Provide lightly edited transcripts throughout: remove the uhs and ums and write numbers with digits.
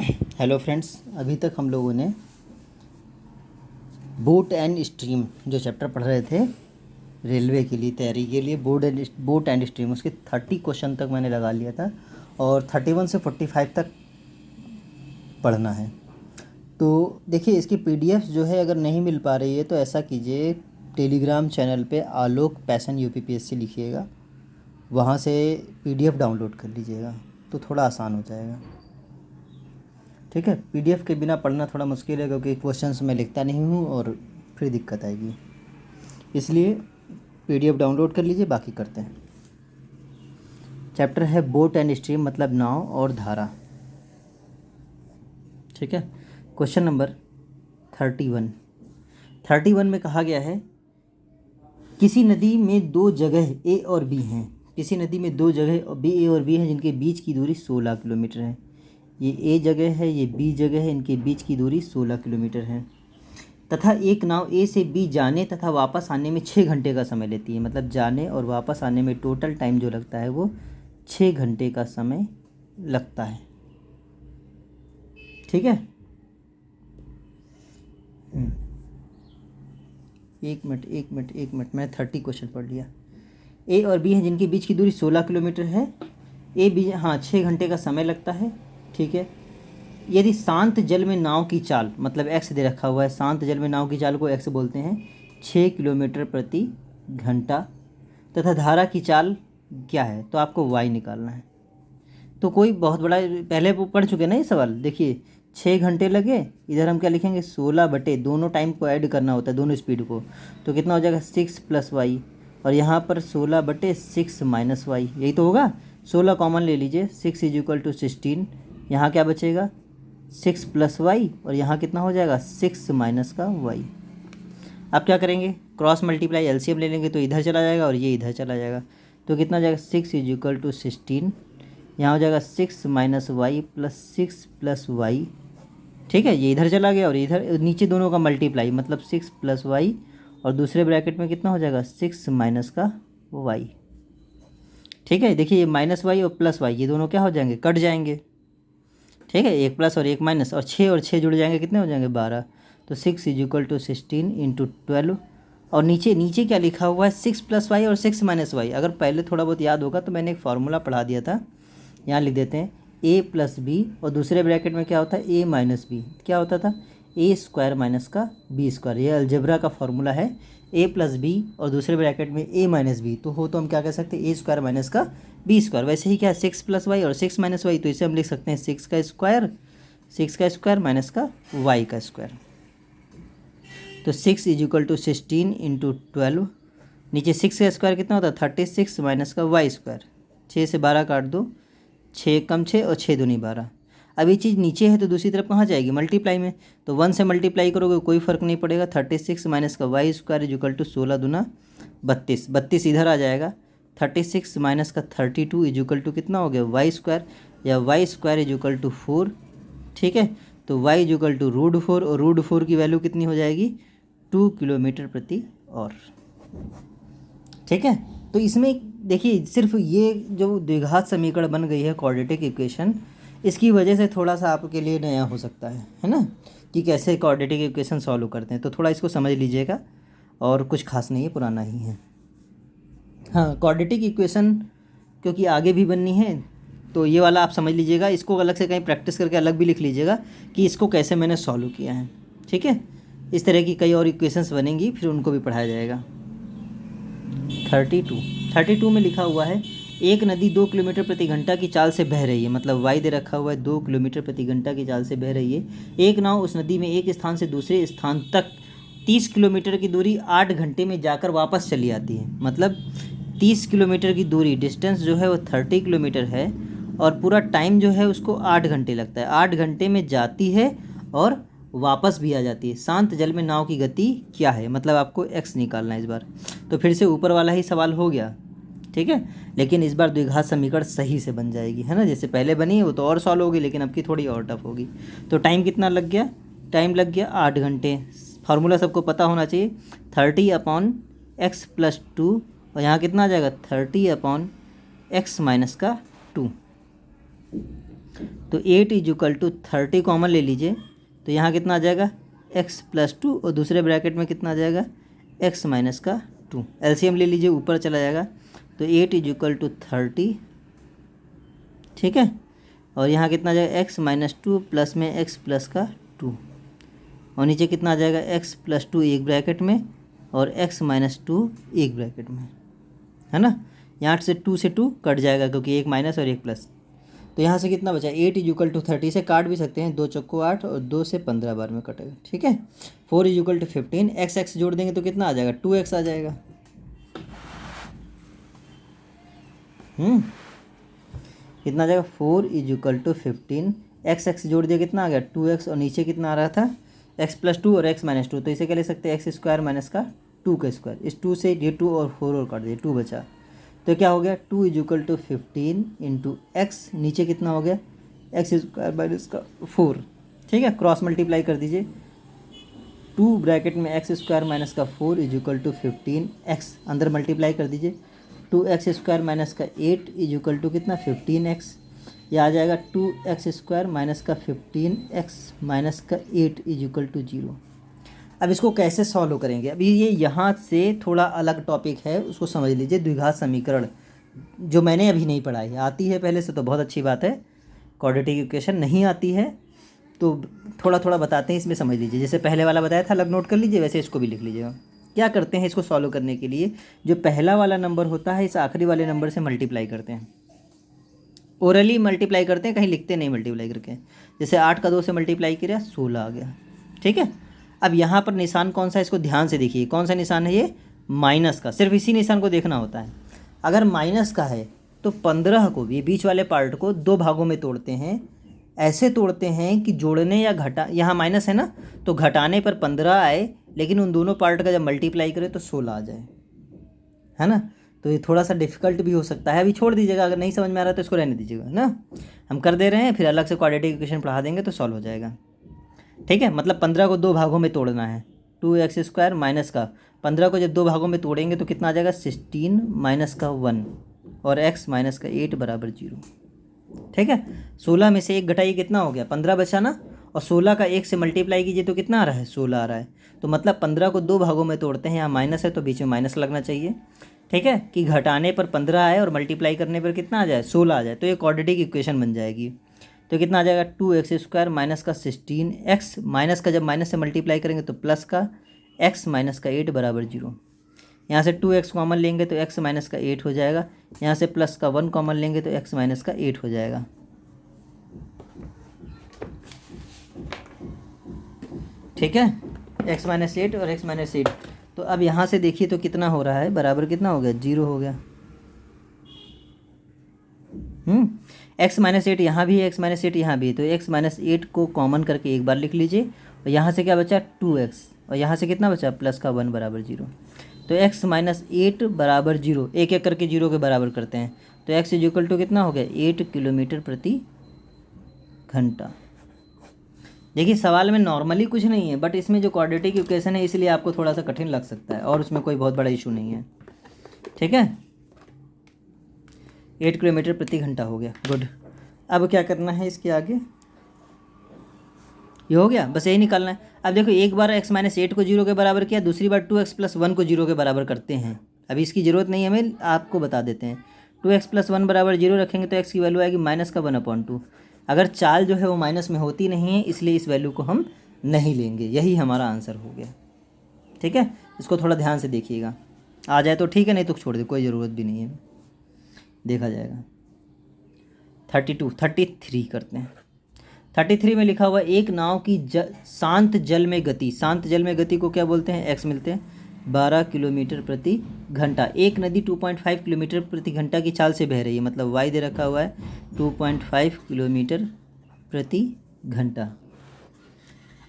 Hello friends, अभी तक हम लोगों ने बोट एंड स्ट्रीम जो चैप्टर पढ़ रहे थे रेलवे के लिए तैयारी के लिए, बोट एंड स्ट्रीम, उसके 30 क्वेश्चन तक मैंने लगा लिया था और 31 से 45 तक पढ़ना है। तो देखिए, इसकी पीडीएफ जो है अगर नहीं मिल पा रही है तो ऐसा कीजिए, टेलीग्राम चैनल पे आलोक पैसन यूपीपीएससी लिखिएगा, वहाँ से पीडीएफ डाउनलोड कर लीजिएगा तो थोड़ा आसान हो जाएगा। ठीक है, पीडीएफ के बिना पढ़ना थोड़ा मुश्किल है क्योंकि क्वेश्चंस मैं लिखता नहीं हूँ और फिर दिक्कत आएगी, इसलिए पीडीएफ डाउनलोड कर लीजिए। बाकी करते हैं। चैप्टर है बोट एंड स्ट्रीम, मतलब नाव और धारा। ठीक है, क्वेश्चन नंबर 31 में कहा गया है, किसी नदी में दो जगह ए और बी हैं। किसी नदी में दो जगह बी ए और बी हैं जिनके बीच की दूरी 16 किलोमीटर है। ये ए जगह है, ये बी जगह है, इनके बीच की दूरी 16 किलोमीटर है तथा एक नाव ए से बी जाने तथा वापस आने में 6 घंटे का समय लेती है। मतलब जाने और वापस आने में टोटल टाइम जो लगता है वो 6 घंटे का समय लगता है। ठीक है, एक मिनट, मैं 30 क्वेश्चन पढ़ लिया। ए और बी हैं जिनके बीच की दूरी 16 किलोमीटर है। ए बी, हाँ, 6 घंटे का समय लगता है। ठीक है, यदि शांत जल में नाव की चाल, मतलब एक्स दे रखा हुआ है, शांत जल में नाव की चाल को एक्स बोलते हैं, 6 किलोमीटर प्रति घंटा, तथा धारा की चाल क्या है, तो आपको वाई निकालना है। तो कोई बहुत बड़ा, पहले वो पढ़ चुके ना ये सवाल। देखिए, 6 घंटे लगे, इधर हम क्या लिखेंगे, 16 बटे, दोनों टाइम को ऐड करना होता है, दोनों स्पीड को, तो कितना हो जाएगा 6 + वाई, और यहाँ पर 16 बटे 6 - वाई, यही तो होगा। 16 कॉमन ले लीजिए, 6 = 16, यहाँ क्या बचेगा 6 + वाई, और यहाँ कितना हो जाएगा 6 - का वाई। अब क्या करेंगे, क्रॉस मल्टीप्लाई, एलसीएम ले लेंगे तो इधर चला जाएगा और ये इधर चला जाएगा, तो कितना हो जाएगा 6 = 16, यहाँ हो जाएगा 6 - वाई + 6 + वाई। ठीक है, ये इधर चला गया और इधर नीचे दोनों का मल्टीप्लाई, मतलब 6 + वाई, और दूसरे ब्रैकेट में कितना हो जाएगा 6 - का वाई। ठीक है, देखिए ये -वाई और +वाई ये दोनों क्या हो जाएंगे, कट जाएंगे। ठीक है, एक प्लस और एक माइनस, और 6 जुड़ जाएंगे, कितने हो जाएंगे 12। तो 6 = 16 × 12, और नीचे नीचे क्या लिखा हुआ है 6 + वाई और 6 - वाई। अगर पहले थोड़ा बहुत याद होगा तो मैंने एक फार्मूला पढ़ा दिया था, यहाँ लिख देते हैं, a + b, और दूसरे ब्रैकेट में क्या होता है a - b, क्या होता था a² - का b²। ये अलजेब्रा का फार्मूला है, a + b और दूसरे ब्रैकेट में a - b, तो हम क्या कह सकते हैं a² - का b²। वैसे ही क्या 6 + वाई और 6 - वाई, तो इसे हम लिख सकते हैं 6 का स्क्वायर माइनस का वाई का स्क्वायर। तो 6 = 16 × 12, नीचे 6 का स्क्वायर कितना होता है 36 - का y²। 6 से 12 काट दो, 6 कम 6 और 6 दूनी 12। अब ये चीज़ नीचे है तो दूसरी तरफ कहाँ जाएगी, मल्टीप्लाई में, तो 1 से मल्टीप्लाई करोगे कोई फ़र्क नहीं पड़ेगा। 36 - का y² = 16 दूना 32, 32 इधर आ जाएगा। 36 - का 32 = कितना हो गया y², या y² = 4। ठीक है, तो y = √4, और √4 की वैल्यू कितनी हो जाएगी 2 किलोमीटर प्रति और। ठीक है, तो इसमें देखिए, सिर्फ ये जो द्विघात समीकरण बन गई है, क्वाड्रेटिक इक्वेशन, इसकी वजह से थोड़ा सा आपके लिए नया हो सकता है ना, कि कैसे क्वाड्रेटिक इक्वेशन सॉल्व करते हैं, तो थोड़ा इसको समझ लीजिएगा, और कुछ खास नहीं है, पुराना ही है। हाँ, क्वाड्रेटिक इक्वेशन क्योंकि आगे भी बननी है, तो ये वाला आप समझ लीजिएगा, इसको अलग से कहीं प्रैक्टिस करके अलग भी लिख लीजिएगा कि इसको कैसे मैंने सॉल्व किया है। ठीक है, इस तरह की कई और इक्वेशंस बनेंगी, फिर उनको भी पढ़ाया जाएगा। 32 में लिखा हुआ है, एक नदी 2 किलोमीटर प्रति घंटा की चाल से बह रही है, मतलब वाई दे रखा हुआ है, 2 किलोमीटर प्रति घंटा की चाल से बह रही है। एक नाव उस नदी में एक स्थान से दूसरे स्थान तक 30 किलोमीटर की दूरी 8 घंटे में जाकर वापस चली आती है। मतलब 30 किलोमीटर की दूरी, डिस्टेंस जो है वो 30 किलोमीटर है, और पूरा टाइम जो है उसको 8 घंटे लगता है। 8 घंटे में जाती है और वापस भी आ जाती है। शांत जल में नाव की गति क्या है, मतलब आपको x निकालना है इस बार। तो फिर से ऊपर वाला ही सवाल हो गया, ठीक है, लेकिन इस बार द्विघात समीकरण सही से बन जाएगी, है ना। जैसे पहले बनी है वो तो और सॉल्व होगी, लेकिन अब की थोड़ी और टफ होगी। तो टाइम कितना लग गया, टाइम लग गया 8 घंटे। फार्मूला सबको पता होना चाहिए, 30/x + 2, और यहाँ कितना आ जाएगा 30/x - का 2। तो 8 = 30 कॉमन ले लीजिए, तो यहाँ कितना आ जाएगा x+2 और दूसरे ब्रैकेट में कितना आ जाएगा x-2। एलसीएम ले लीजिए, ऊपर चला जाएगा, तो 8 = 30, ठीक है। और यहाँ कितना आ जाएगा x-2 प्लस में x+2 और नीचे कितना आ जाएगा x+2 एक ब्रैकेट में और x-2 एक ब्रैकेट में, है ना। यहाँ से 2 से 2 कट जाएगा क्योंकि एक माइनस और एक प्लस। तो यहाँ से कितना बचा 8 = 30 से काट भी सकते हैं, 2 चौको 8 और 2 से 15 बार में कटेगा, ठीक है। 4 = 15, x जोड़ देंगे तो कितना आ जाएगा 2x आ जाएगा। कितना आ जाएगा 4 = 15, x जोड़ दिया कितना आ गया 2x और नीचे कितना आ रहा था x+2 और x-2, तो इसे क्या ले सकते हैं x² माइनस का 2 का स्क्वायर। इस 2 से ये 2 और 4 और काट दिए, 2 बचा, तो क्या हो गया 2 = 15 इंटू x, नीचे कितना हो गया x² माइनस का 4, ठीक है। क्रॉस मल्टीप्लाई कर दीजिए, 2 ब्रैकेट में x² माइनस का 4 = 15x, अंदर मल्टीप्लाई कर दीजिए, 2x² माइनस का 8 = कितना 15x, यह आ जाएगा 2x² माइनस का 15x माइनस का 8 = 0। अब इसको कैसे सॉल्व करेंगे, अभी ये यहाँ से थोड़ा अलग टॉपिक है, उसको समझ लीजिए। द्विघात समीकरण जो मैंने अभी नहीं पढ़ा है, आती है पहले से तो बहुत अच्छी बात है, क्वाड्रेटिक इक्वेशन नहीं आती है तो थोड़ा थोड़ा बताते हैं, इसमें समझ लीजिए। जैसे पहले वाला बताया था अलग नोट कर लीजिए, वैसे इसको भी लिख लीजिएगा। क्या करते हैं इसको सॉल्व करने के लिए, जो पहला वाला नंबर होता है इस आखिरी वाले नंबर से मल्टीप्लाई करते हैं, ओरली मल्टीप्लाई करते हैं, कहीं लिखते नहीं मल्टीप्लाई करके। जैसे 8 का 2 से मल्टीप्लाई किया 16 आ गया, ठीक है। अब यहाँ पर निशान कौन सा है, इसको ध्यान से देखिए, कौन सा निशान है ये माइनस का, सिर्फ इसी निशान को देखना होता है। अगर माइनस का है तो 15 को, ये बीच वाले पार्ट को 2 भागों में तोड़ते हैं, ऐसे तोड़ते हैं कि जोड़ने या घटा, यहाँ माइनस है ना तो घटाने पर 15 आए, लेकिन उन दोनों पार्ट का जब मल्टीप्लाई करें तो 16 आ जाए, है ना। तो ये थोड़ा सा डिफिकल्ट भी हो सकता है, अभी छोड़ दीजिएगा, अगर नहीं समझ में आ रहा तो इसको रहने दीजिएगा ना, हम कर दे रहे हैं, फिर अलग से क्वाड्रेटिक इक्वेशन पढ़ा देंगे तो सॉल्व हो जाएगा, ठीक है। मतलब 15 को 2 भागों में तोड़ना है, 2x² माइनस का 15 को जब 2 भागों में तोड़ेंगे तो कितना आ जाएगा 16 माइनस का 1 और x माइनस का 8 = 0, ठीक है। 16 में से 1 घटाइए, कितना हो गया 15 बचा ना, और 16 का 1 से मल्टीप्लाई कीजिए तो कितना आ रहा है 16 आ रहा है। तो मतलब 15 को 2 भागों में तोड़ते हैं, यहाँ माइनस है तो बीच में माइनस लगना चाहिए, ठीक है, कि घटाने पर 15 आए और मल्टीप्लाई करने पर कितना आ जाए 16 आ जाए, तो ये क्वाड्रेटिक इक्वेशन बन जाएगी। तो कितना आ जाएगा 2x² माइनस का 16x, माइनस का जब माइनस से मल्टीप्लाई करेंगे तो प्लस का x माइनस का 8 = 0। यहाँ से 2x कॉमन लेंगे तो x माइनस का 8 हो जाएगा, यहाँ से प्लस का 1 कॉमन लेंगे तो x माइनस का 8 हो जाएगा, ठीक है। x माइनस 8 और x माइनस 8, तो अब यहाँ से देखिए तो कितना हो रहा है, बराबर कितना हो गया 0 हो गया। x माइनस 8 यहाँ भी है, x माइनस 8 यहाँ भी है, तो x माइनस 8 को कॉमन करके एक बार लिख लीजिए, और यहाँ से क्या बचा 2x और यहाँ से कितना बचा प्लस का 1 = 0। तो x माइनस 8 = 0, एक एक करके 0 के बराबर करते हैं, तो x = कितना हो गया 8 किलोमीटर प्रति घंटा। देखिए सवाल में नॉर्मली कुछ नहीं है, बट इसमें जो क्वाड्रेटिक इक्वेशन है इसलिए आपको थोड़ा सा कठिन लग सकता है, और उसमें कोई बहुत बड़ा इशू नहीं है, ठीक है। 8 किलोमीटर प्रति घंटा हो गया, गुड। अब क्या करना है इसके आगे, ये हो गया, बस यही निकालना है। अब देखो एक बार x माइनस 8 को 0 के बराबर किया, दूसरी बार 2x + 1 को 0 के बराबर करते हैं। अभी इसकी ज़रूरत नहीं है हमें, आपको बता देते हैं। 2x + 1 = 0 रखेंगे तो x की वैल्यू आएगी माइनस का 1/2। अगर चाल जो है वो माइनस में होती नहीं है, इसलिए इस वैल्यू को हम नहीं लेंगे, यही हमारा आंसर हो गया, ठीक है। इसको थोड़ा ध्यान से देखिएगा, आ जाए तो ठीक है, नहीं तो छोड़ दे, कोई ज़रूरत भी नहीं है, देखा जाएगा। 33 करते हैं। 33 में लिखा हुआ एक नाव की शांत जल में गति, शांत जल में गति को क्या बोलते हैं x मिलते हैं 12 किलोमीटर प्रति घंटा। एक नदी 2.5 किलोमीटर प्रति घंटा की चाल से बह रही है, मतलब y दे रखा हुआ है 2.5 किलोमीटर प्रति घंटा।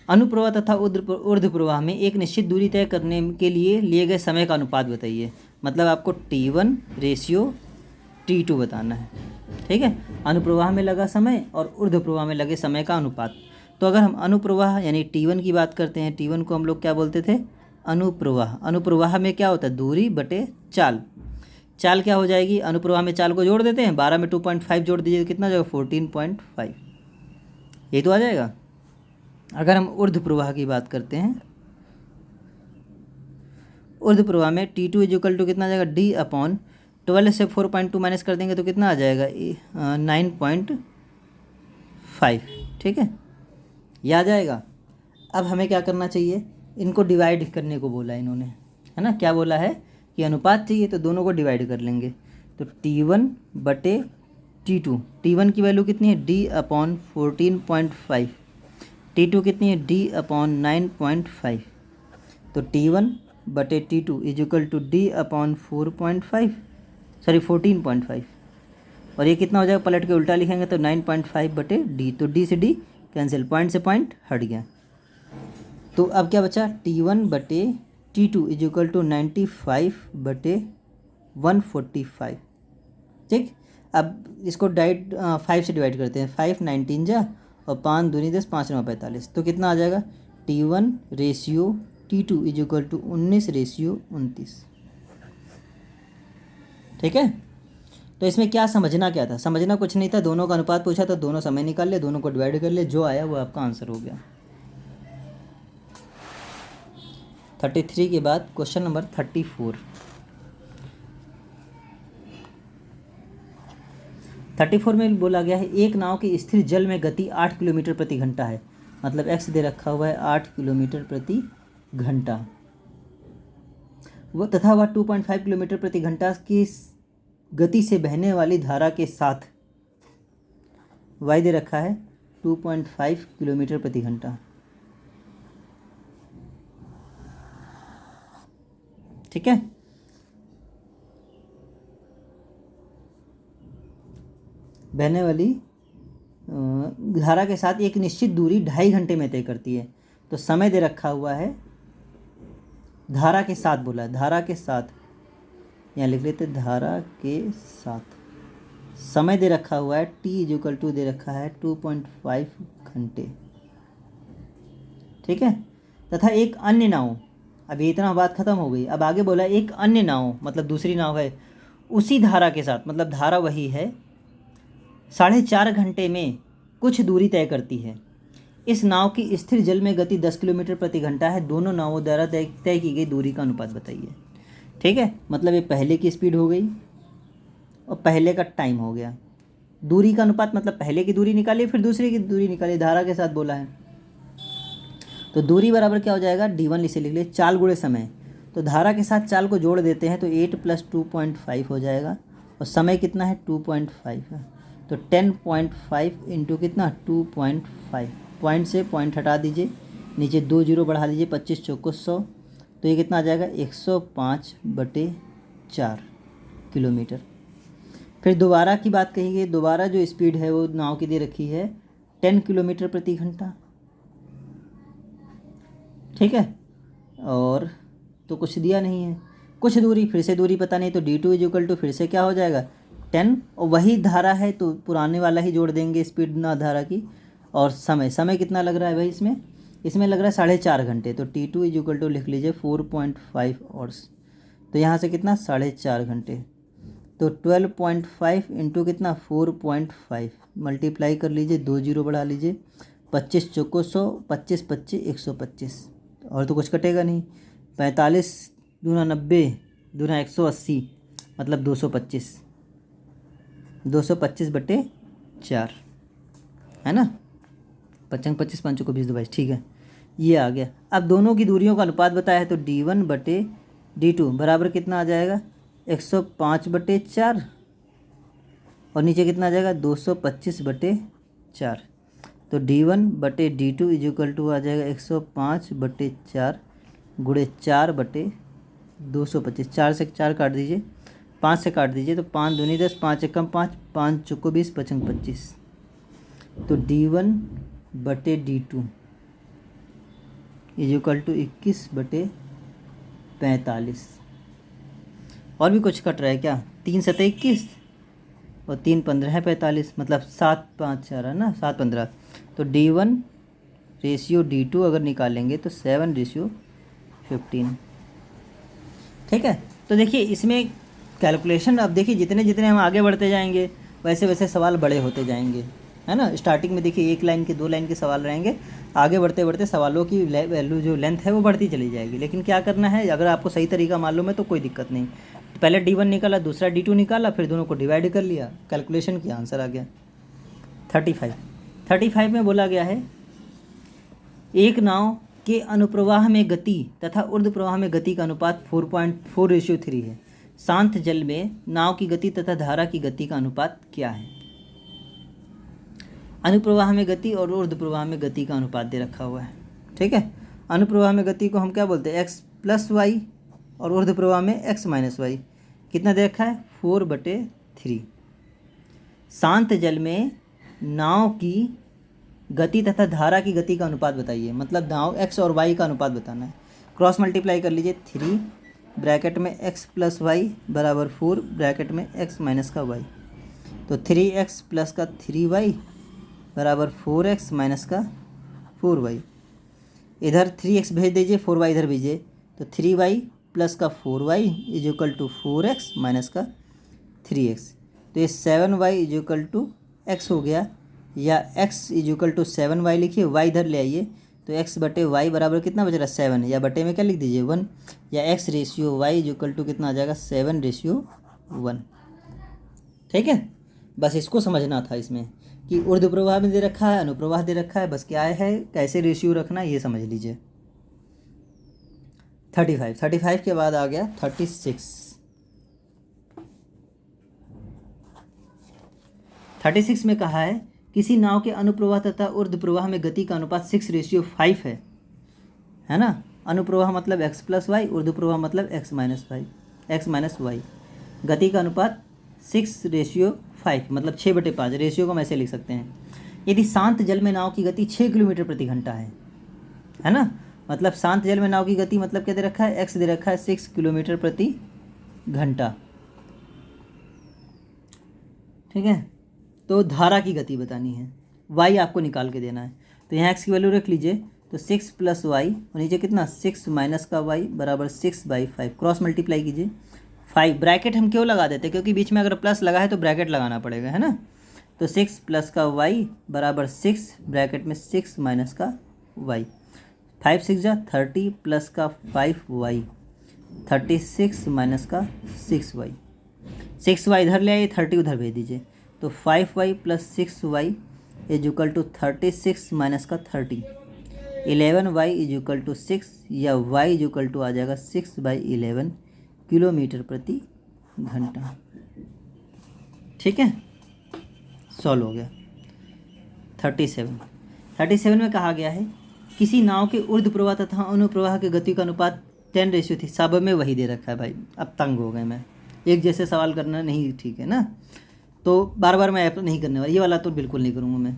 अनुप्रवाह तथा ऊर्ध्व प्रवाह में एक निश्चित दूरी तय करने के लिए लिए गए समय का अनुपात बताइए, मतलब आपको T1 रेशियो T2 बताना है, ठीक है। अनुप्रवाह में लगा समय और ऊर्ध्व प्रवाह में लगे समय का अनुपात। तो अगर हम अनुप्रवाह यानी T1 की बात करते हैं, T1 को हम लोग क्या बोलते थे अनुप्रवाह। अनुप्रवाह में क्या होता है दूरी बटे चाल। चाल क्या हो जाएगी, अनुप्रवाह में चाल को जोड़ देते हैं, 12 में 2.5 जोड़ दीजिए तो कितना हो जाएगा 14.5, ये तो आ जाएगा। अगर हम ऊर्ध्व प्रवाह की बात करते हैं, ऊर्ध्व प्रवाह में T2 इक्वल टू कितना आ जाएगा, D/12 से 4.2 माइनस कर देंगे तो कितना आ जाएगा 9.5, ठीक है, ये आ जाएगा। अब हमें क्या करना चाहिए, इनको डिवाइड करने को बोला है इन्होंने, है ना, क्या बोला है कि अनुपात चाहिए तो दोनों को डिवाइड कर लेंगे। तो T1/T2, T1 की वैल्यू कितनी है D/14.5, T2 कितनी है D/9.5, तो T1/T2 is equal to D/4.5, sorry 14.5, और ये कितना हो जाएगा, पलट के उल्टा लिखेंगे तो 9.5/D, तो D से D कैंसिल, पॉइंट से पॉइंट हट गया। तो अब क्या बचा, T1/T2 इज इक्वल टू 95/145, ठीक। अब इसको 5 से डिवाइड करते हैं, 5 19 जा और 5 दूनी 10, 5 9 45, तो कितना आ जाएगा T1/T2 इज इक्वल टू 19/29, ठीक है। तो इसमें क्या समझना क्या था, समझना कुछ नहीं था, दोनों का अनुपात पूछा था, दोनों समय निकाल ले, दोनों को डिवाइड कर ले, जो आया वो आपका आंसर हो गया। 33 के बाद क्वेश्चन नंबर 34। 34 में बोला गया है एक नाव की स्थिर जल में गति 8 किलोमीटर प्रति घंटा है, मतलब x दे रखा हुआ है 8 किलोमीटर प्रति घंटा, वो तथा वह 2.5 किलोमीटर प्रति घंटा की गति से बहने वाली धारा के साथ, y दे रखा है 2.5 किलोमीटर प्रति घंटा, ठीक है। बहने वाली धारा के साथ एक निश्चित दूरी 2.5 घंटे में तय करती है, तो समय दे रखा हुआ है, धारा के साथ बोला है, धारा के साथ, यहाँ लिख लेते धारा के साथ, समय दे रखा हुआ है t इक्वल टू दे रखा है 2.5 घंटे, ठीक है। तथा एक अन्य नाव, अभी इतना बात खत्म हो गई, अब आगे बोला एक अन्य नाव, मतलब दूसरी नाव है उसी धारा के साथ, मतलब धारा वही है, 4.5 घंटे में कुछ दूरी तय करती है। इस नाव की स्थिर जल में गति 10 किलोमीटर प्रति घंटा है, दोनों नावों द्वारा तय की गई दूरी का अनुपात बताइए, ठीक है। मतलब ये पहले की स्पीड हो गई और पहले का टाइम हो गया, दूरी का अनुपात मतलब पहले की दूरी निकालिए फिर दूसरे की दूरी निकालिए, धारा के साथ बोला है, तो दूरी बराबर क्या हो जाएगा, D1 इसे लिख ले, चाल गुणे समय, तो धारा के साथ चाल को जोड़ देते हैं तो 8 + 2.5 हो जाएगा, और समय कितना है 2.5 है, तो 10.5 इंटू कितना 2.5, पॉइंट से पॉइंट हटा दीजिए, नीचे 2 जीरो बढ़ा दीजिए, 25 चौको 100, तो ये कितना आ जाएगा 105/4 किलोमीटर। फिर दोबारा की बात कही गई, दोबारा जो स्पीड है वो नाव की दे रखी है 10 किलोमीटर प्रति घंटा, ठीक है, और तो कुछ दिया नहीं है, कुछ दूरी, फिर से दूरी पता नहीं, तो D2 इक्वल टू फिर से क्या हो जाएगा 10, और वही धारा है तो पुराने वाला ही जोड़ देंगे स्पीड ना धारा की, और समय कितना लग रहा है भाई, इसमें लग रहा है 4.5 घंटे, तो T2 इक्वल टू लिख लीजिए 4.5 आवर्स, तो यहाँ से कितना 4.5 घंटे, तो 12.5 इंटू कितना 4.5 मल्टीप्लाई कर लीजिए, 2 जीरो बढ़ा लीजिए, 25 चौको 100, 25 25 125, और तो कुछ कटेगा नहीं, 45 दूना 90 दूना 180, मतलब 225, 225/4 है ना, 55 25 5 को 20 22, ठीक है, ये आ गया। अब दोनों की दूरियों का अनुपात बताया है, तो D1/D2 बराबर कितना आ जाएगा 105/4, और नीचे कितना आ जाएगा 225/4, तो D1/D2 इक्वल टू आ जाएगा 105/4 गुणे 4/225, 4 से 4 काट दीजिए, 5 से काट दीजिए, तो 5 दूनी 10, 5 एकम 5, 5 चौको 20, 55 25, तो D1/D2 इक्वल टू 21/45, और भी कुछ कट रहा है क्या, 3 7 21 और 3 15 है 45, मतलब 7 5 4 है ना, 7 15, तो D1/D2 अगर निकालेंगे तो 7/15, ठीक है। तो देखिए इसमें कैलकुलेशन अब देखिए जितने जितने हम आगे बढ़ते जाएंगे वैसे वैसे सवाल बड़े होते जाएंगे, है ना। स्टार्टिंग में देखिए 1 लाइन के 2 लाइन के सवाल रहेंगे, आगे बढ़ते बढ़ते सवालों की वैल्यू जो लेंथ है वो बढ़ती चली जाएगी। लेकिन क्या करना है, अगर आपको सही तरीका मालूम है तो कोई दिक्कत नहीं। पहले D1 निकाला, दूसरा D2 निकाला, फिर दोनों को डिवाइड कर लिया, कैलकुलेशन किया, आंसर आ गया 35 में बोला गया है एक नाव के अनुप्रवाह में गति तथा ऊर्ध्व प्रवाह में गति का अनुपात 4.4:3 है। शांत जल में नाव की गति तथा धारा की गति का अनुपात क्या है। अनुप्रवाह में गति और ऊर्ध्व प्रवाह में गति का अनुपात दे रखा हुआ है, ठीक है। अनुप्रवाह में गति को हम क्या बोलते हैं, x+y, और ऊर्ध्व प्रवाह में x-y। कितना दे रखा है, 4/3। शांत जल में नाव की गति तथा धारा की गति का अनुपात बताइए, मतलब नाव x और y का अनुपात बताना है। क्रॉस मल्टीप्लाई कर लीजिए, 3 ब्रैकेट में x+y बराबर 4 ब्रैकेट में x माइनस का y, तो 3x प्लस का 3y बराबर 4x माइनस का 4y। इधर 3x भेज दीजिए, 4y इधर भेजिए, तो 3y प्लस का 4y is equal to 4x minus का 3x। तो ये 7y is equal to x हो गया, या x is equal to 7y लिखिए, y इधर ले आइए, तो x बटे y बराबर कितना बच रहा है, 7, या बटे में क्या लिख दीजिए 1, या x ratio y is equal to कितना आ जाएगा, 7:1। ठीक है, बस इसको समझना था इसमें कि ऊर्ध्व प्रवाह में दे रखा है, अनुप्रवाह दे रखा है, बस क्या है कैसे रेशियो रखना है ये समझ लीजिए। 35 के बाद आ गया 36 में कहा है किसी नाव के अनुप्रवाह तथा ऊर्ध्व प्रवाह में गति का अनुपात 6:5 है ना। अनुप्रवाह मतलब x+y, ऊर्ध्व प्रवाह मतलब x माइनस y। गति का अनुपात 6:5 मतलब 6/5। रेशियो को हम ऐसे लिख सकते हैं। यदि शांत जल में नाव की गति 6 किलोमीटर प्रति घंटा है ना, मतलब शांत जल में नाव की गति मतलब क्या दे रखा है, x दे रखा है 6 किलोमीटर प्रति घंटा, ठीक है। तो धारा की गति बतानी है, y आपको निकाल के देना है, तो यहाँ x की वैल्यू रख लीजिए, तो 6 + y और नीचे कितना 6 माइनस का y बराबर 6/5। क्रॉस मल्टीप्लाई कीजिए, 5 ब्रैकेट हम क्यों लगा देते हैं, क्योंकि बीच में अगर प्लस लगा है तो ब्रैकेट लगाना पड़ेगा, है ना। तो 6 प्लस का y बराबर 6 ब्रैकेट में 6 माइनस का y, 5 6 जा 30 प्लस का 5y 36 माइनस का 6y। 6y इधर ले आइए, 30 उधर भेज दीजिए, तो 5y plus 6y is equal to 36 minus का 30। 11y इज इक्वल टू 6, या y इज इक्वल टू आ जाएगा 6/11 किलोमीटर प्रति घंटा, ठीक है। सॉल्व हो गया। 37 में कहा गया है किसी नाव के ऊर्ध्व प्रवाह तथा अनुप्रवाह के गति का अनुपात 10:3। सब में वही दे रखा है भाई, अब तंग हो गए मैं, एक जैसे सवाल करना नहीं ठीक है ना, तो बार बार मैं नहीं करने वाला, ये वाला तो बिल्कुल नहीं करूँगा मैं।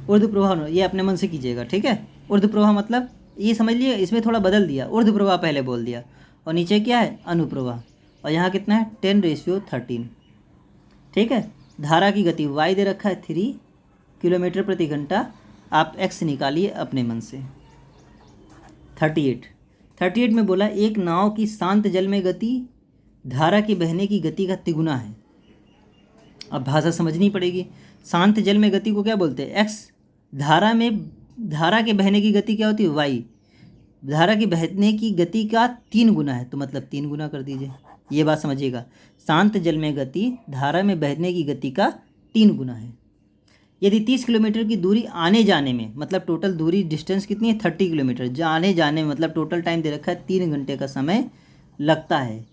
ऊर्ध्व प्रवाह ये अपने मन से कीजिएगा, ठीक है। ऊर्ध्व प्रवाह मतलब ये समझ लिए, इसमें थोड़ा बदल दिया, ऊर्ध्व प्रवाह पहले बोल दिया और नीचे क्या है अनुप्रवाह, और यहाँ कितना है 10:13, ठीक है। धारा की गति y दे रखा है 3 किलोमीटर प्रति घंटा, आप x निकालिए अपने मन से। 38 में बोला एक नाव की शांत जल में गति धारा के बहने की गति का तिगुना है। अब भाषा समझनी पड़ेगी। शांत जल में गति को क्या बोलते हैं, x। धारा के बहने की गति क्या होती है, y। धारा की बहने की गति का 3 गुना है, तो मतलब 3 गुना कर दीजिए, ये बात समझिएगा। शांत जल में गति धारा में बहने की गति का 3 गुना है। यदि 30 किलोमीटर की दूरी आने जाने में, मतलब टोटल दूरी डिस्टेंस कितनी है 30 किलोमीटर, आने जाने में मतलब टोटल टाइम दे रखा है 3 घंटे का समय लगता है,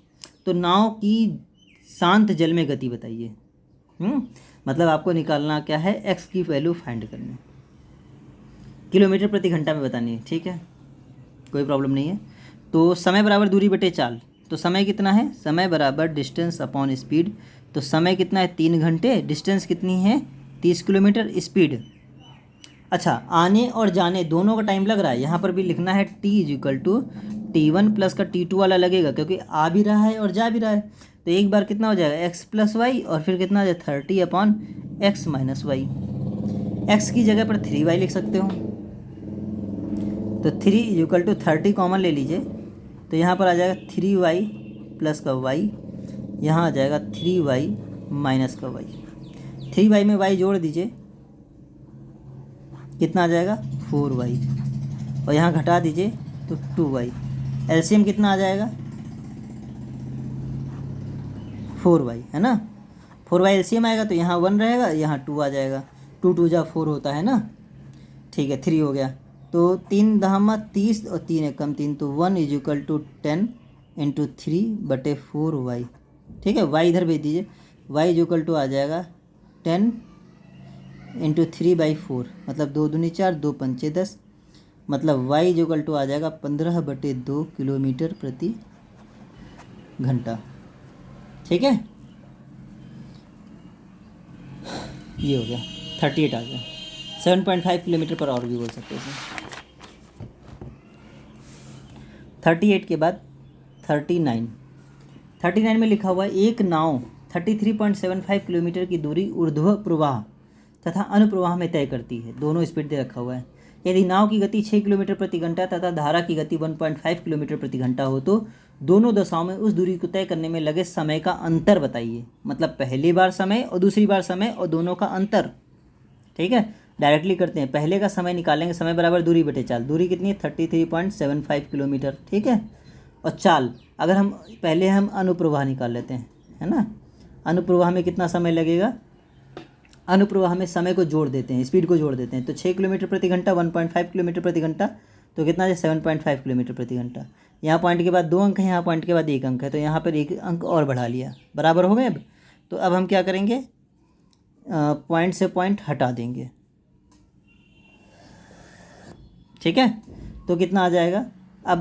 तो नाव की शांत जल में गति बताइए। मतलब आपको निकालना क्या है, x की वैल्यू फाइंड करनी, किलोमीटर प्रति घंटा में बतानी है, ठीक है, कोई प्रॉब्लम नहीं है। तो समय बराबर दूरी बटे चाल, तो समय कितना है, समय बराबर डिस्टेंस अपॉन स्पीड, तो समय कितना है 3 घंटे, डिस्टेंस कितनी है 30 किलोमीटर, स्पीड। अच्छा, आने और जाने दोनों का टाइम लग रहा है, यहाँ पर भी लिखना है t = T1 प्लस का T2 वाला लगेगा, क्योंकि आ भी रहा है और जा भी रहा है, तो एक बार कितना हो जाएगा x + y और फिर कितना हो जाएगा 30/x - y। x की जगह पर 3y लिख सकते हो, तो 3 = 30 कॉमन ले लीजिए, तो यहाँ पर आ जाएगा 3y प्लस का y यहाँ आ जाएगा 3y माइनस का y। 3y में y जोड़ दीजिए, कितना आ जाएगा 4y, और यहाँ घटा दीजिए तो 2y। एलसीएम कितना आ जाएगा 4y, है ना। 4y एलसीएम आएगा तो यहाँ 1 रहेगा, यहाँ 2 आ जाएगा। 2 2 जा 4 होता है ना, ठीक है। 3 हो गया, तो 3 दहमा 30 और 3 एकम 3, तो 1 is equal to 10 into 3/4y। ठीक है, y इधर भेज दीजिए, y इज इक्वल टू आ जाएगा 10 इंटू 3/4, मतलब 2 दूनी 4, 2 पंचे 10, मतलब y इज इक्वल टू आ जाएगा 15/2 किलोमीटर प्रति घंटा। ठीक है, ये हो गया 38 आ गया। 7.5 किलोमीटर पर आवर भी बोल सकते हैं इसे। 38 के बाद 39 में लिखा हुआ है एक नाव 33.75 किलोमीटर की दूरी ऊर्ध्व प्रवाह तथा अनुप्रवाह में तय करती है। दोनों स्पीड दे रखा हुआ है। यदि नाव की गति 6 किलोमीटर प्रति घंटा तथा धारा की गति 1.5 किलोमीटर प्रति घंटा हो तो दोनों दशाओं में उस दूरी को तय करने में लगे समय का अंतर बताइए। मतलब पहली बार समय और दूसरी बार समय और दोनों का अंतर। ठीक है, डायरेक्टली करते हैं। पहले का समय निकालेंगे, समय बराबर दूरी बटे चाल। दूरी कितनी है 33.75 किलोमीटर। ठीक है, और चाल अगर हम पहले हम अनुप्रवाह निकाल लेते हैं, है ना। अनुप्रवाह में कितना समय लगेगा, अनुप्रवाह में समय को जोड़ देते हैं, स्पीड को जोड़ देते हैं। तो 6 किलोमीटर प्रति घंटा 1.5 किलोमीटर प्रति घंटा, तो कितना है 7.5 किलोमीटर प्रति घंटा। यहाँ पॉइंट के बाद 2 अंक है, यहाँ पॉइंट के बाद 1 अंक है, तो यहाँ पर 1 अंक और बढ़ा लिया, बराबर हो गए। अब तो अब हम क्या करेंगे, पॉइंट से पॉइंट हटा देंगे। ठीक है, तो कितना आ जाएगा, अब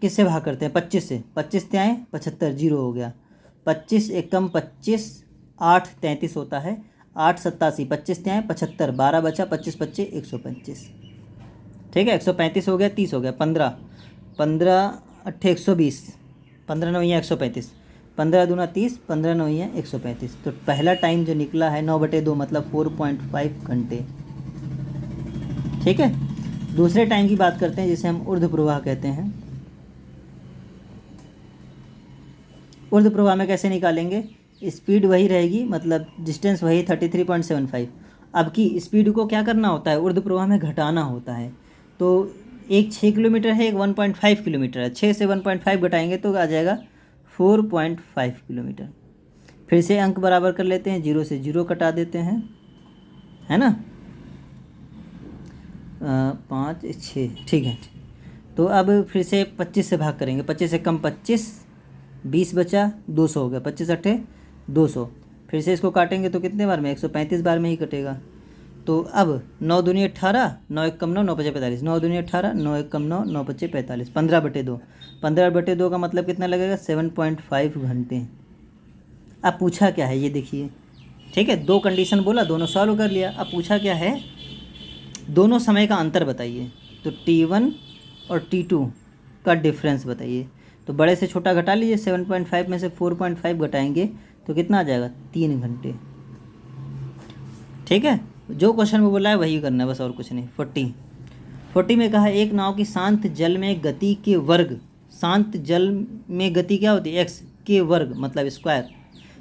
किससे भाग करते हैं 25 से। 25 से आए 75, 0 हो गया। 25 एकम 25, 8 33 होता है। 8 87, 25 से आए 75, 12 बचा, 25 25 125। ठीक है, 135 हो गया, 30 हो गया, 15 15 अट्ठे 120, 15 9 135, 15 दूना 30, 15 9 135। तो पहला टाइम जो निकला है 9/2, मतलब 4.5 घंटे। ठीक है, दूसरे टाइम की बात करते हैं जिसे हम ऊर्ध्व प्रवाह कहते हैं। ऊर्ध्व प्रवाह में कैसे निकालेंगे, स्पीड वही रहेगी, मतलब डिस्टेंस वही 33.75। अब की स्पीड को क्या करना होता है, ऊर्ध्व प्रवाह में घटाना होता है। तो एक 6 किलोमीटर है, एक 1.5 किलोमीटर है। 6 से 1.5 घटाएंगे तो आ जाएगा 4.5 किलोमीटर। फिर से अंक बराबर कर लेते हैं, 0 से 0 कटा देते हैं, है ना। 5 6, ठीक है। तो अब फिर से 25 से भाग करेंगे। 25 से कम 25, 20 बचा, 200 हो गया। 25 अट्ठे 200। फिर से इसको काटेंगे तो कितने बार में, 135 बार में ही कटेगा। तो अब 9 दूनी 18, 9 एक कम 9, 9 पचे 45, 9 दूनी 18, 9 एक कम 9, 9 पचे 45, 15/2। 15/2 का मतलब कितना लगेगा 7.5 घंटे। अब पूछा क्या है ये देखिए। ठीक है, 2 कंडीशन बोला, दोनों सॉल्व कर लिया। अब पूछा क्या है, दोनों समय का अंतर बताइए। तो T1 और T2 का डिफरेंस बताइए। तो बड़े से छोटा घटा लीजिए, 7.5 में से 4.5 घटाएंगे तो कितना आ जाएगा 3 घंटे। ठीक है, जो क्वेश्चन में बोला है वही करना है बस, और कुछ नहीं। 40 में कहा एक नाव की शांत जल में गति के वर्ग, शांत जल में गति क्या होती है, x के वर्ग मतलब स्क्वायर,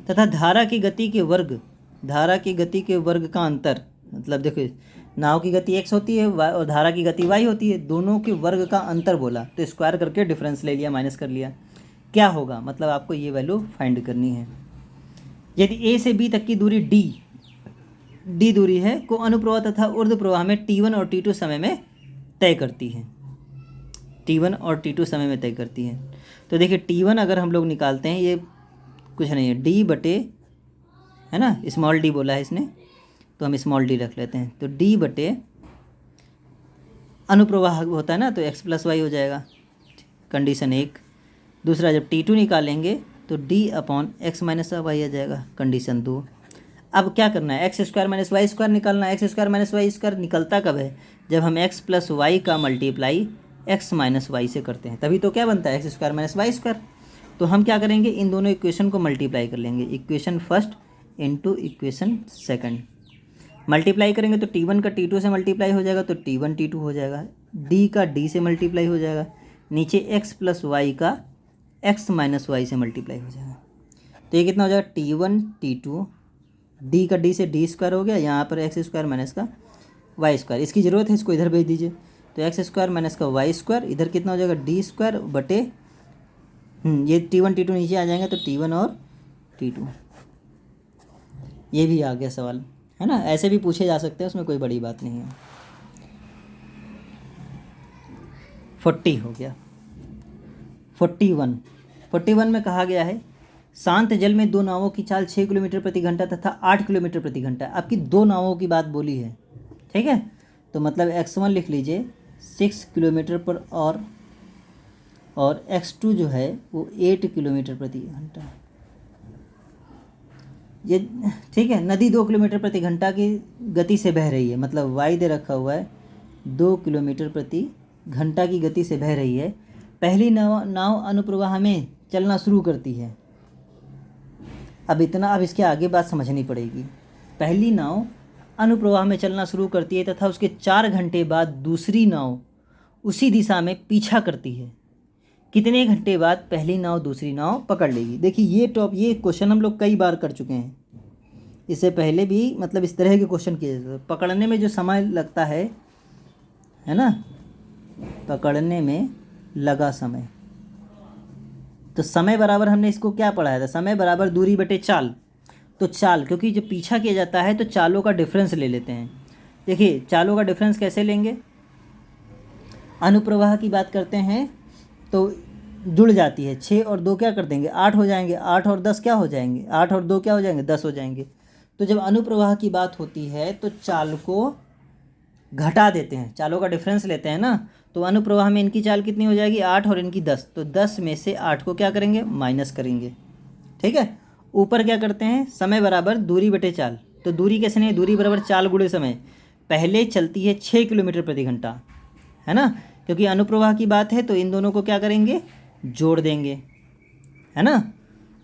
तथा धारा की गति के वर्ग, धारा की गति के वर्ग का अंतर। मतलब देखो, नाव की गति x होती है और धारा की गति y होती है, दोनों के वर्ग का अंतर बोला तो स्क्वायर करके डिफरेंस ले लिया, माइनस कर लिया। क्या होगा, मतलब आपको ये वैल्यू फाइंड करनी है। यदि a से b तक की दूरी d दूरी है को अनुप्रवाह तथा ऊर्ध्व प्रवाह में T1 और T2 समय में तय करती है। T1 और T2 समय में तय करती है। तो देखिए T1 अगर हम लोग निकालते हैं, ये कुछ नहीं है, d बटे, है ना, स्मॉल d बोला है इसने तो हम स्मॉल d रख लेते हैं। तो d बटे अनुप्रवाह होता है ना, तो x + y हो जाएगा, कंडीशन 1। दूसरा जब T2 निकालेंगे तो d/x - y आ जाएगा, कंडीशन 2। अब क्या करना है, x² - y² निकालना है। x² - y² निकलता कब है, जब हम x + y का मल्टीप्लाई x - y से करते हैं, तभी तो क्या बनता है x² - y²। तो हम क्या करेंगे, इन दोनों इक्वेशन को मल्टीप्लाई कर लेंगे, equation first into equation second. Multiply करेंगे तो T1 का T2 से मल्टीप्लाई हो जाएगा, तो T1 T2 हो जाएगा। d का d से मल्टीप्लाई हो जाएगा, नीचे x + y का x - y से मल्टीप्लाई हो जाएगा। तो ये कितना हो जाएगा T1 T2, डी का डी से डी स्क्वायर हो गया, यहाँ पर एक्स स्क्वायर माइनस का वाई स्क्वायर, इसकी ज़रूरत है, इसको इधर भेज दीजिए। तो एक्स स्क्वायर माइनस का वाई स्क्वायर, इधर कितना हो जाएगा डी स्क्वायर बटे ये T1 T2 नीचे आ जाएंगे तो T1 और T2। ये भी आ गया सवाल, है ना। ऐसे भी पूछे जा सकते हैं, उसमें कोई बड़ी बात नहीं है। 40 हो गया। 41 में कहा गया है शांत जल में दो नावों की चाल 6 किलोमीटर प्रति घंटा तथा 8 किलोमीटर प्रति घंटा। आपकी दो नावों की बात बोली है, ठीक है। तो मतलब x1 लिख लीजिए 6 किलोमीटर पर और x2 जो है वो 8 किलोमीटर प्रति घंटा। ये ठीक है। नदी 2 किलोमीटर प्रति घंटा की गति से बह रही है, मतलब y दे रखा हुआ है 2 किलोमीटर प्रति घंटा की गति से बह रही है। पहली नाव अनुप्रवाह में चलना शुरू करती है। अब इसके आगे बात समझनी पड़ेगी। पहली नाव अनुप्रवाह में चलना शुरू करती है तथा उसके 4 घंटे बाद दूसरी नाव उसी दिशा में पीछा करती है। कितने घंटे बाद पहली नाव दूसरी नाव पकड़ लेगी? देखिए ये क्वेश्चन हम लोग कई बार कर चुके हैं, इससे पहले भी मतलब इस तरह के क्वेश्चन किए जाते हैं। पकड़ने में जो समय लगता है ना, पकड़ने में लगा समय, तो समय बराबर हमने इसको क्या पढ़ाया था, समय बराबर दूरी बटे चाल। तो चाल, क्योंकि जब पीछा किया जाता है तो चालों का डिफरेंस ले लेते हैं। देखिए चालों का डिफरेंस कैसे लेंगे, अनुप्रवाह की बात करते हैं तो जुड़ जाती है, 6 और 2 क्या कर देंगे 8 हो जाएंगे, 8 और 10 क्या हो जाएंगे, 8 और 2 क्या हो जाएंगे 10 हो जाएंगे। तो जब अनुप्रवाह की बात होती है तो चाल को घटा देते हैं, चालों का डिफरेंस लेते हैं ना। तो अनुप्रवाह में इनकी चाल कितनी हो जाएगी 8 और इनकी 10, तो 10 में से 8 को क्या करेंगे माइनस करेंगे, ठीक है। ऊपर क्या करते हैं समय बराबर दूरी बटे चाल। तो दूरी कैसे नहीं, दूरी बराबर चाल गुणे समय। पहले चलती है 6 किलोमीटर प्रति घंटा, है ना, क्योंकि अनुप्रवाह की बात है तो इन दोनों को क्या करेंगे जोड़ देंगे, है ना।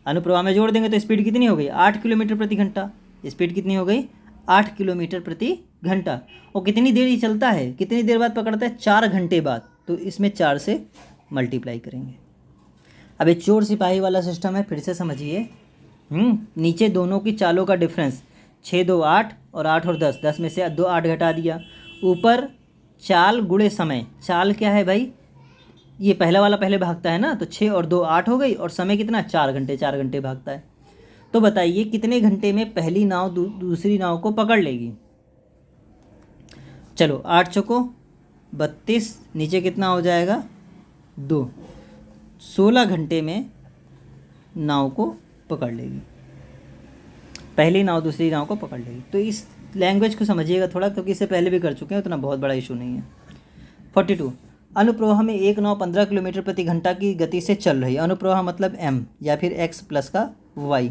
अनुप्रवाह में जोड़ देंगे तो स्पीड कितनी हो गई 8 किलोमीटर प्रति घंटा। स्पीड कितनी हो गई 8 किलोमीटर प्रति घंटा। और कितनी देर ये चलता है, कितनी देर बाद पकड़ता है 4 घंटे बाद, तो इसमें 4 से मल्टीप्लाई करेंगे। अब ये चोर सिपाही वाला सिस्टम है, फिर से समझिए। नीचे दोनों की चालों का डिफरेंस 6 2 8 और 8 और 10, 10 में से 2 8 घटा दिया। ऊपर चाल गुणे समय, चाल क्या है भाई, ये पहला वाला पहले भागता है ना, तो 6 और 2 8 हो गई, और समय कितना 4 घंटे, 4 घंटे भागता है। तो बताइए कितने घंटे में पहली नाव दूसरी नाव को पकड़ लेगी। चलो 8 चौको 32, नीचे कितना हो जाएगा 2, 16 घंटे में नाव को पकड़ लेगी, पहली नाव दूसरी नाव को पकड़ लेगी। तो इस लैंग्वेज को समझिएगा थोड़ा, क्योंकि इससे पहले भी कर चुके हैं, उतना बहुत बड़ा इशू नहीं है। 42 अनुप्रवाह में एक नाव 15 किलोमीटर प्रति घंटा की गति से चल रही है। अनुप्रवाह मतलब m या फिर x प्लस का y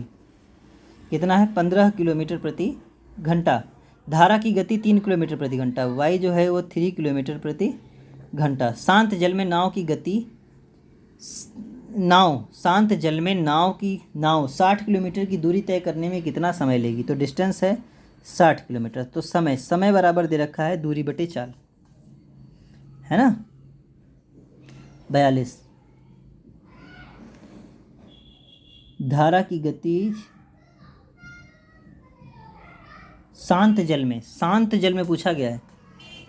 कितना है 15 किलोमीटर प्रति घंटा। धारा की गति 3 किलोमीटर प्रति घंटा, y जो है वो 3 किलोमीटर प्रति घंटा। शांत जल में नाव की गति शांत जल में नाव 60 किलोमीटर की दूरी तय करने में कितना समय लेगी। तो डिस्टेंस है 60 किलोमीटर, तो समय बराबर दे रखा है दूरी बटे चाल, है ना। 42 धारा की गति शांत जल में पूछा गया है,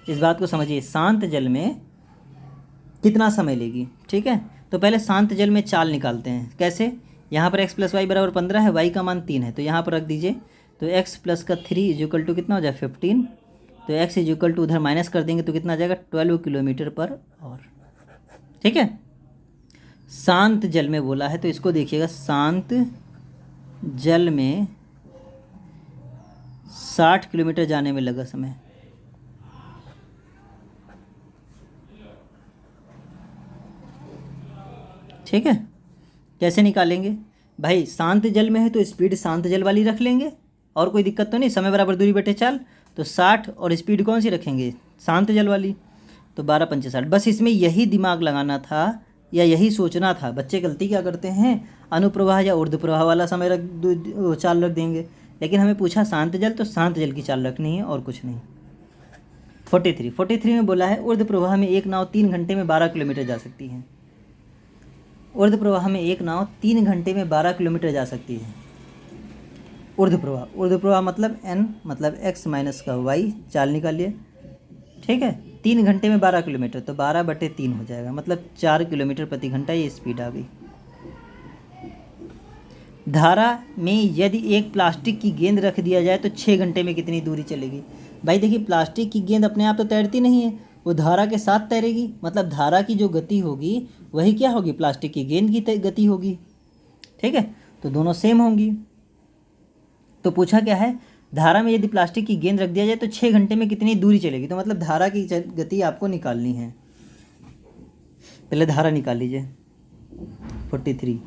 इस बात को समझिए। शांत जल में कितना समय लेगी, ठीक है। तो पहले शांत जल में चाल निकालते हैं, कैसे। यहाँ पर x प्लस वाई बराबर 15 है, y का मान 3 है, तो यहाँ पर रख दीजिए। तो x प्लस का 3 इक्वल टू कितना हो जाए 15, तो x इक्वल टू उधर माइनस कर देंगे तो कितना आ जाएगा 12 किलोमीटर पर आवर, ठीक है। शांत जल में बोला है तो इसको देखिएगा, शांत जल में 60 किलोमीटर जाने में लगा समय, ठीक है। कैसे निकालेंगे भाई, शांत जल में है तो स्पीड शांत जल वाली रख लेंगे, और कोई दिक्कत तो नहीं। समय बराबर दूरी बटे चाल, तो 60 और स्पीड कौन सी रखेंगे शांत जल वाली, तो 12 पंचे 60। बस इसमें यही दिमाग लगाना था या यही सोचना था। बच्चे गलती क्या करते हैं, अनुप्रवाह या ऊर्ध्वप्रवाह वाला समय चाल रख देंगे, लेकिन हमें पूछा शांत जल, तो शांत जल की चाल रखनी है और कुछ नहीं। 43 में बोला है ऊर्ध्वप्रवाह में एक नाव 3 घंटे में 12 किलोमीटर जा सकती है। ऊर्ध्व प्रवाह में एक नाव 3 घंटे में 12 किलोमीटर जा सकती है। ऊर्ध्व प्रवाह मतलब n मतलब x माइनस का y, चाल निकालिए। ठीक है, 3 घंटे में 12 किलोमीटर तो 12/3 हो जाएगा, मतलब 4 किलोमीटर प्रति घंटा ये स्पीड आ गई। धारा में यदि एक प्लास्टिक की गेंद रख दिया जाए तो 6 घंटे में कितनी दूरी चलेगी। भाई देखिए, प्लास्टिक की गेंद अपने आप तो तैरती नहीं है, वो धारा के साथ तैरेगी, मतलब धारा की जो गति होगी वही क्या होगी, प्लास्टिक की गेंद की गति होगी। ठीक है, तो दोनों सेम होंगी। तो पूछा क्या है, धारा में यदि प्लास्टिक की गेंद रख दिया जाए तो 6 घंटे में कितनी दूरी चलेगी। तो मतलब धारा की गति आपको निकालनी है। पहले धारा निकाल लीजिए। 43।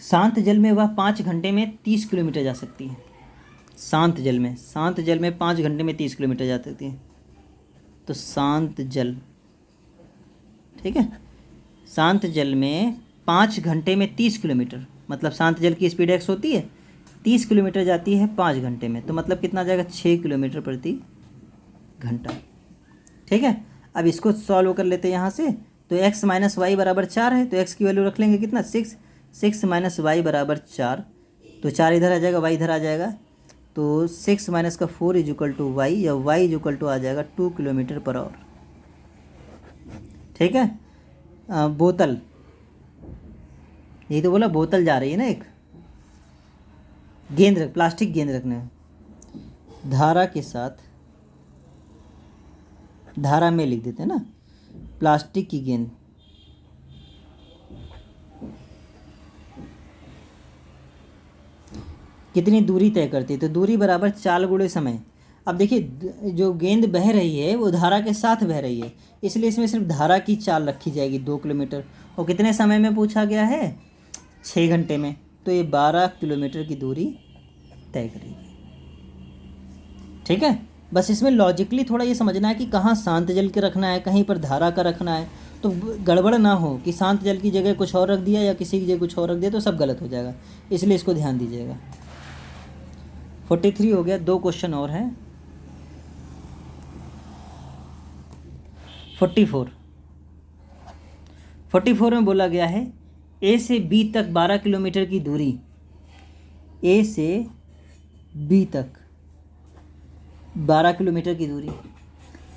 शांत जल में वह 5 घंटे में 30 किलोमीटर जा सकती है। शांत जल में 5 घंटे में 30 किलोमीटर जा सकती है। तो शांत जल, ठीक है, शांत जल में 5 घंटे में 30 किलोमीटर, मतलब शांत जल की स्पीड x होती है, 30 किलोमीटर जाती है 5 घंटे में, तो मतलब कितना जाएगा, 6 किलोमीटर प्रति घंटा। ठीक है, अब इसको सॉल्व कर लेते हैं यहाँ से। तो x माइनस वाई बराबर 4 है, तो x की वैल्यू रख लेंगे कितना, 6 माइनस वाई बराबर 4, तो 4 इधर आ जाएगा, y इधर आ जाएगा, तो 6 माइनस का 4 इज इक्वल टू वाई, या y इज इक्वल टू आ जाएगा 2 किलोमीटर पर आवर। ठीक है, बोतल, यही तो बोला, बोतल जा रही है ना, एक गेंद प्लास्टिक गेंद रखने धारा के साथ, धारा में लिख देते हैं ना, प्लास्टिक की गेंद कितनी दूरी तय करती है, तो दूरी बराबर चाल गुणे समय। अब देखिए, जो गेंद बह रही है वो धारा के साथ बह रही है, इसलिए इसमें सिर्फ धारा की चाल रखी जाएगी 2 किलोमीटर, और कितने समय में पूछा गया है, 6 घंटे में, तो ये 12 किलोमीटर की दूरी तय करेगी। ठीक है, बस इसमें लॉजिकली थोड़ा ये समझना है कि कहाँ शांत जल के रखना है, कहीं पर धारा का रखना है, तो गड़बड़ ना हो कि शांत जल की जगह कुछ और रख दिया या किसी की जगह कुछ और रख दिया, तो सब गलत हो जाएगा, इसलिए इसको ध्यान दीजिएगा। 43 हो गया, 2 क्वेश्चन और हैं। 44 में बोला गया है ए से बी तक 12 किलोमीटर की दूरी, ए से बी तक 12 किलोमीटर की दूरी,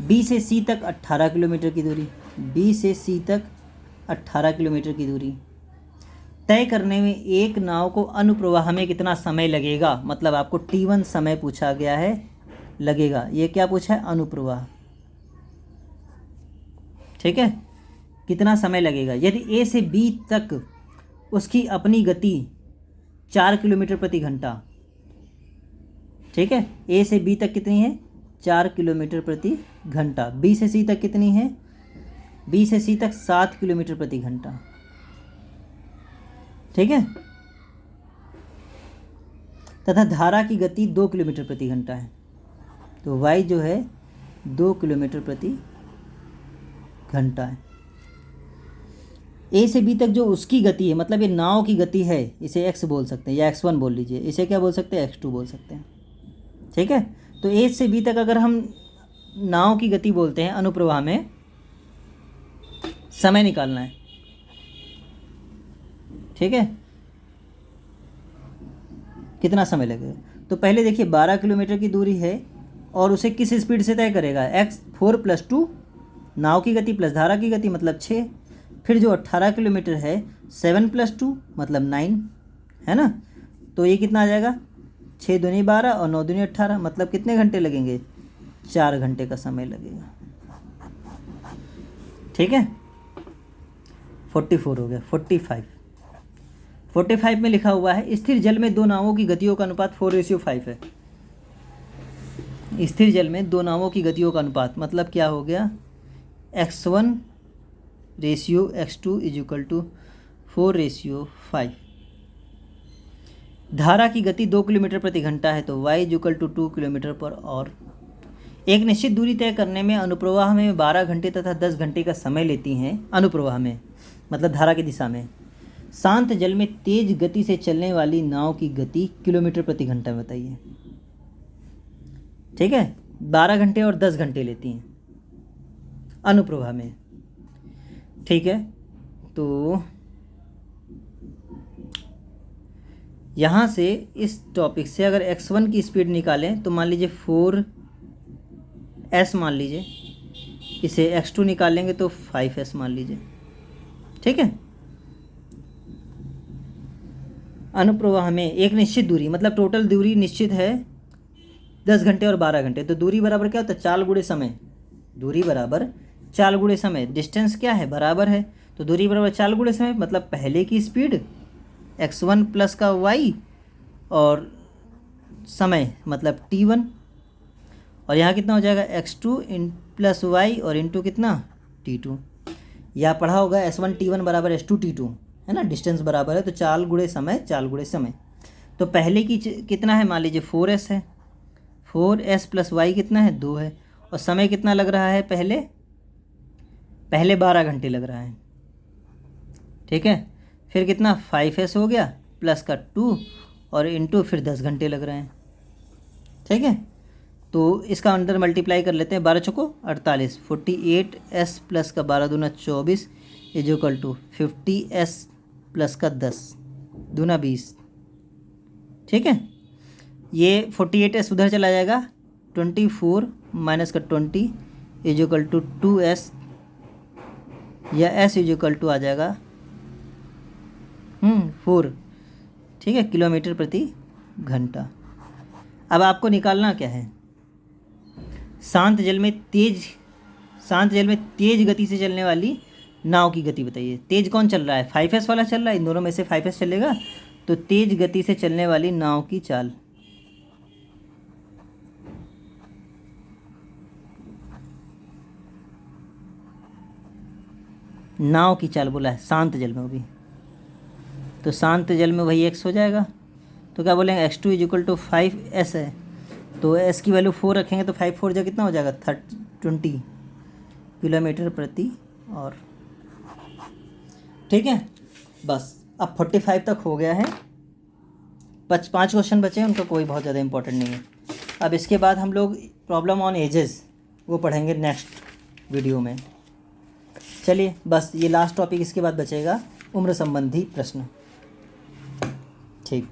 बी से सी तक 18 किलोमीटर की दूरी, बी से सी तक 18 किलोमीटर की दूरी तय करने में एक नाव को अनुप्रवाह में कितना समय लगेगा। मतलब आपको T1 समय पूछा गया है, लगेगा, ये क्या पूछा है, अनुप्रवाह। ठीक है, कितना समय लगेगा यदि ए से बी तक उसकी अपनी गति 4 किलोमीटर प्रति घंटा। ठीक है, ए से बी तक कितनी है, 4 किलोमीटर प्रति घंटा। बी से सी तक कितनी है, बी से सी तक 7 किलोमीटर प्रति घंटा। ठीक है, तथा धारा की गति 2 किलोमीटर प्रति घंटा है, तो y जो है 2 किलोमीटर प्रति घंटा है। ए से बी तक जो उसकी गति है, मतलब ये नाव की गति है, इसे x बोल सकते हैं या x1 बोल लीजिए, इसे क्या बोल सकते हैं, x2 बोल सकते हैं। ठीक है, तो ए से बी तक अगर हम नाव की गति बोलते हैं, अनुप्रवाह में समय निकालना है। ठीक है, कितना समय लगेगा, तो पहले देखिए 12 किलोमीटर की दूरी है और उसे किस स्पीड से तय करेगा, x4 + 2 नाव की गति प्लस धारा की गति मतलब 6, फिर जो 18 किलोमीटर है 7 + 2 मतलब 9 है ना, तो ये कितना आ जाएगा, 6 दूनी 12 और 9 दूनी 18, मतलब कितने घंटे लगेंगे, 4 घंटे का समय लगेगा। ठीक है, 44 हो गया। 45 में लिखा हुआ है स्थिर जल में 2 नावों की गतियों का अनुपात 4:5 है। स्थिर जल में 2 नावों की गतियों का अनुपात मतलब क्या हो गया, x1:x2 इज इक्वल टू 4:5। धारा की गति 2 किलोमीटर प्रति घंटा है, तो y is equal to 2 kilometre per hour. एक निश्चित दूरी तय करने में अनुप्रवाह में 12 घंटे तथा 10 घंटे का समय लेती हैं। अनुप्रवाह में मतलब धारा की दिशा में। शांत जल में तेज गति से चलने वाली नाव की गति किलोमीटर प्रति घंटा में बताइए। ठीक है, 12 घंटे और 10 घंटे लेती हैं अनुप्रवाह में। ठीक है, तो यहाँ से इस टॉपिक से अगर x1 की स्पीड निकालें तो मान लीजिए 4s मान लीजिए, इसे x2 निकालेंगे तो 5s मान लीजिए, ठीक है। अनुप्रवाह में एक निश्चित दूरी, मतलब टोटल दूरी निश्चित है 10 घंटे और 12 घंटे, तो दूरी बराबर क्या होता है, चाल गुणे समय। दूरी बराबर चाल गुणे समय, डिस्टेंस क्या है, बराबर है, तो दूरी बराबर चाल गुणे समय, मतलब पहले की स्पीड x1 प्लस का y और समय मतलब t1, और यहाँ कितना हो जाएगा x2 प्लस y और इंटू कितना t2। या पढ़ा होगा s1 t1 बराबर s2 t2, है ना, डिस्टेंस बराबर है तो चाल गुणे समय, चाल गुणे समय। तो पहले की कितना है, मान लीजिए 4s है, 4s प्लस y कितना है, 2 है, और समय कितना लग रहा है, पहले 12 घंटे लग रहा है, ठीक है। फिर कितना 5s हो गया प्लस का 2 और इंटू फिर 10 घंटे लग रहे हैं, ठीक है। तो इसका अंडर मल्टीप्लाई कर लेते हैं, 12 चौको 48, 48s प्लस का 12 दूना 24 is equal to 50s plus का 10 दूना 20, ठीक है। ये 48s उधर चला जाएगा, 24 माइनस का 20 इज इक्वल टू 2s, या s इज इक्वल टू आ जाएगा 4, ठीक है, किलोमीटर प्रति घंटा। अब आपको निकालना क्या है, शांत जल में तेज गति से चलने वाली नाव की गति बताइए। तेज कौन चल रहा है, 5s वाला चल रहा है, इन दोनों में से 5s चलेगा, तो तेज गति से चलने वाली नाव की चाल। नाव की चाल बोला है शांत जल में, वो भी तो शांत जल में वही x हो जाएगा, तो क्या बोलेंगे x2 is equal to 5s है, तो s की वैल्यू 4 रखेंगे तो 5 4 जा कितना हो जाएगा 20 किलोमीटर प्रति और, ठीक है। बस अब 45 तक हो गया है, 5 क्वेश्चन बचे हैं, उनका कोई बहुत ज़्यादा इंपॉर्टेंट नहीं है। अब इसके बाद हम लोग प्रॉब्लम ऑन एजेस वो पढ़ेंगे नेक्स्ट वीडियो में। चलिए बस ये लास्ट टॉपिक, इसके बाद बचेगा उम्र संबंधी प्रश्न, ठीक।